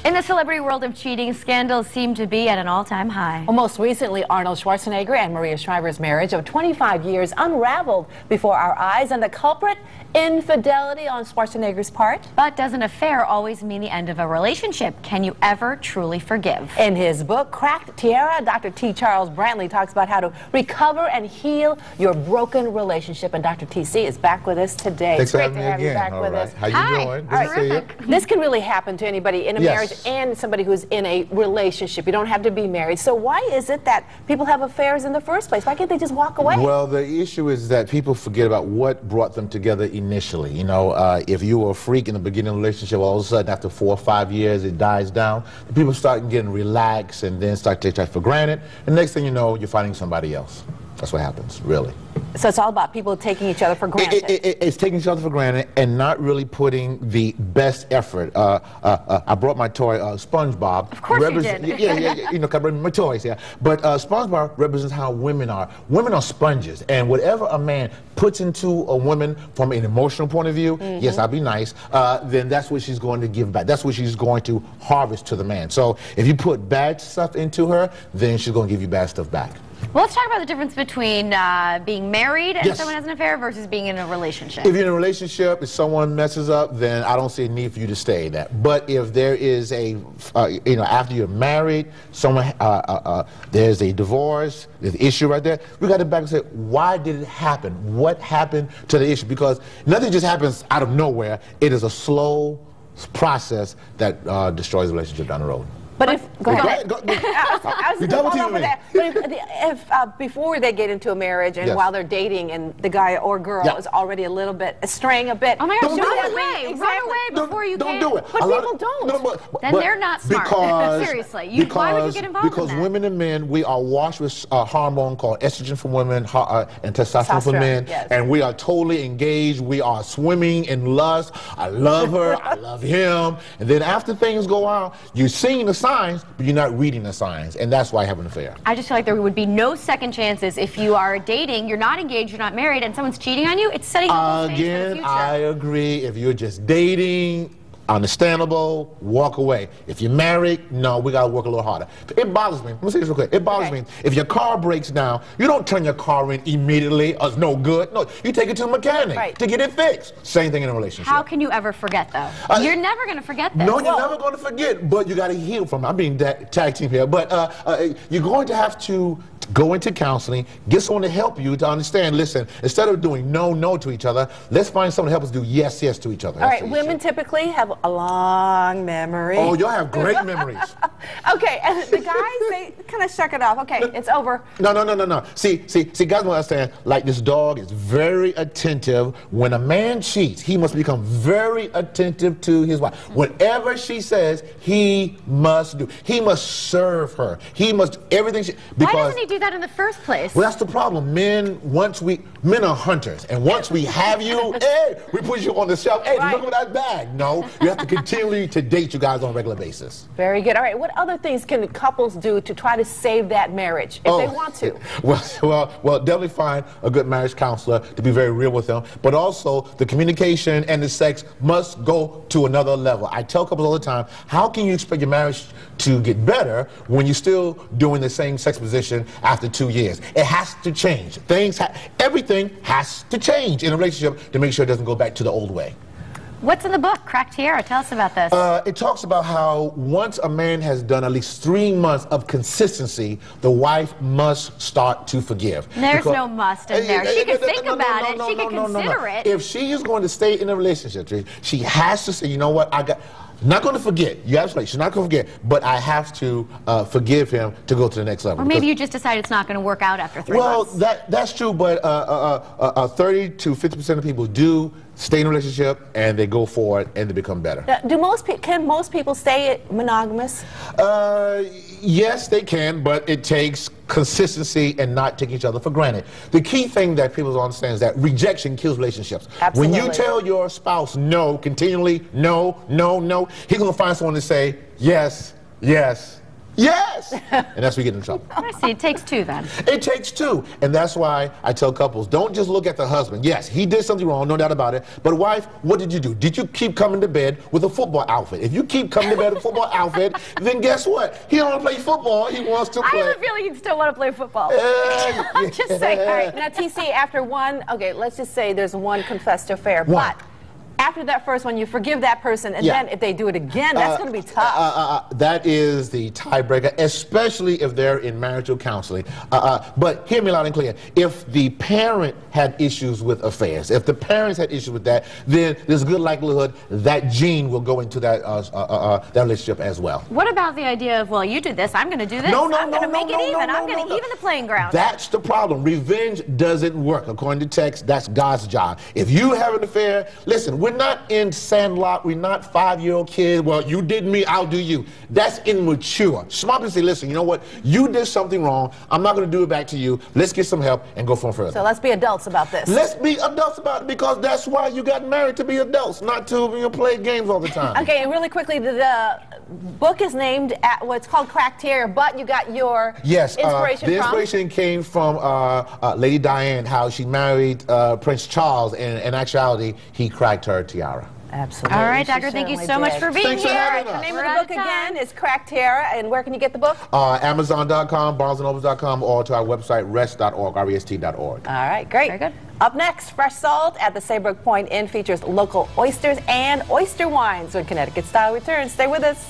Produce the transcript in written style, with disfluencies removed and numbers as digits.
In the celebrity world of cheating, scandals seem to be at an all-time high. Well, most recently, Arnold Schwarzenegger and Maria Shriver's marriage of 25 years unraveled before our eyes, and the culprit, infidelity on Schwarzenegger's part. But does an affair always mean the end of a relationship? Can you ever truly forgive? In his book, Cracked Tiara, Dr. T. Charles Brantley talks about how to recover and heal your broken relationship, and Dr. TC is back with us today. Thanks it's for great having to me have again. you back with us. How you Hi. doing? All right, terrific. This can really happen to anybody in a marriage Yes. and somebody who's in a relationship. You don't have to be married. So why is it that people have affairs in the first place? Why can't they just walk away? Well, the issue is that people forget about what brought them together initially. You know, if you were a freak in the beginning of the relationship, all of a sudden after 4 or 5 years it dies down, the people start getting relaxed and then start to take that for granted. And next thing you know, you're finding somebody else. That's what happens, really. So it's all about people taking each other for granted. It's taking each other for granted and not really putting the best effort. I brought my toy, SpongeBob. Of course you did. Yeah, you know, I bring my toys, yeah. But SpongeBob represents how women are. Women are sponges, and whatever a man puts into a woman from an emotional point of view, yes, I'll be nice, then that's what she's going to give back. That's what she's going to harvest to the man. So if you put bad stuff into her, then she's going to give you bad stuff back. Well, let's talk about the difference between being married and Yes. someone has an affair versus being in a relationship. If you're in a relationship, if someone messes up, then I don't see a need for you to stay in that. But if there is a, you know, after you're married, someone, there's a divorce, there's an issue right there, we got to back and say, why did it happen? What happened to the issue? Because nothing just happens out of nowhere. It is a slow process that destroys the relationship down the road. But if go ahead. I was You're going to double follow up with teaming that. But if before they get into a marriage and Yes. while they're dating and the guy or girl Yeah. is already a little bit straying a bit, Oh my gosh, shouldn't run that away! be- Run away before you don't can. do it. But A lot people of- don't. Then they're not smart. Because, Seriously, why would you get involved in because that? women and men, we are washed with a hormone called estrogen for women and testosterone for men, Yes. and we are totally engaged. We are swimming in lust. I love her. I love him. And then after things go on, you're seeing the signs, but you're not reading the signs, and that's why I have an affair. I just feel like there would be no second chances if you are dating, you're not engaged, you're not married, and someone's cheating on you. It's setting the whole stage for the Again, future. I agree. If you're just dating, understandable, walk away. If you're married, no, we got to work a little harder. It bothers me. Let me say this real quick. It bothers me. If your car breaks down, you don't turn your car in immediately. It's no good. No, you take it to a mechanic to get it fixed. Same thing in a relationship. How can you ever forget, though? You're never going to forget this. No, you're never going to forget, but you got to heal from it. I'm being tag team here, but you're going to have to go into counseling, get someone to help you to understand, listen, instead of doing no to each other, let's find someone to help us do yes to each other. All right, women typically have a long memory. Oh, y'all have great memories. Okay, and the guys, they kind of shuck it off. Okay, it's over. No. See, guys don't understand, like this dog is very attentive. When a man cheats, he must become very attentive to his wife. Whatever she says, he must do. He must serve her. He must do everything Why doesn't he do that in the first place? Well, that's the problem. Men are hunters, and once we have you, hey, we put you on the shelf. Hey, look at that bag. No, you have to continually to date you guys on a regular basis. Very good. All right, what other things can couples do to try to save that marriage if they want to? Well, definitely find a good marriage counselor to be very real with them. But also, the communication and the sex must go to another level. I tell couples all the time, how can you expect your marriage to get better when you're still doing the same sex position after 2 years? It has to change. Everything has to change in a relationship to make sure it doesn't go back to the old way. What's in the book, Cracked Tiara? Tell us about this. It talks about how once a man has done at least 3 months of consistency, the wife must start to forgive. There's no must in there. She can think about it. She can consider it. If she is going to stay in a relationship, she has to say, you know what, not going to forget. You're absolutely right. She's not going to forget, but I have to forgive him to go to the next level. Or maybe you just decide it's not going to work out after 3 months. Well, that's true, but 30 to 50% of people do stay in a relationship and they go for it and they become better. Can most people stay monogamous? Yes, they can, but it takes consistency and not taking each other for granted. The key thing that people don't understand is that rejection kills relationships. Absolutely. When you tell your spouse no, continually, no, he's going to find someone to say yes, Yes! And that's where you get in trouble. I see. It takes two then. It takes two. And that's why I tell couples, don't just look at the husband. Yes, he did something wrong, no doubt about it. But wife, what did you do? Did you keep coming to bed with a football outfit? If you keep coming to bed with a football outfit, then guess what? He don't want to play football. He wants to play. I have a feeling he'd still want to play football. I'm just saying. All right. Now, TC, after one, okay, let's just say there's one confessed affair. One. But after that first one, you forgive that person, and then if they do it again, that's going to be tough. That is the tiebreaker, especially if they're in marital counseling. But hear me loud and clear. If the parent had issues with affairs, if the parents had issues with that, then there's a good likelihood that gene will go into that, that relationship as well. What about the idea of, well, you did this, I'm going to do this. I'm going to make it even. I'm going to even the playing ground. That's the problem. Revenge doesn't work. According to text, that's God's job. If you have an affair, listen, we're not in Sandlot. We're not 5-year-old kids. Well, you did me, I'll do you. That's immature. Smart people say, listen, you know what? You did something wrong. I'm not going to do it back to you. Let's get some help and go from further. So let's be adults about this. Let's be adults about it, because that's why you got married, to be adults, not to play games all the time. Okay, and really quickly, the book is named at what's called Crack Terrier, but you got your inspiration the inspiration came from Lady Diane, how she married Prince Charles, and in actuality, he cracked her tiara. Absolutely. All right, Dagger, thank you so much for being Thanks here. for having us. The name of the book again is Crack Terrier, and where can you get the book? Amazon.com, BarnesandNobles.com, or to our website, rest.org, rest.org. All right, great. Very good. Up next, Fresh Salt at the Saybrook Point Inn features local oysters and oyster wines when Connecticut Style returns. Stay with us.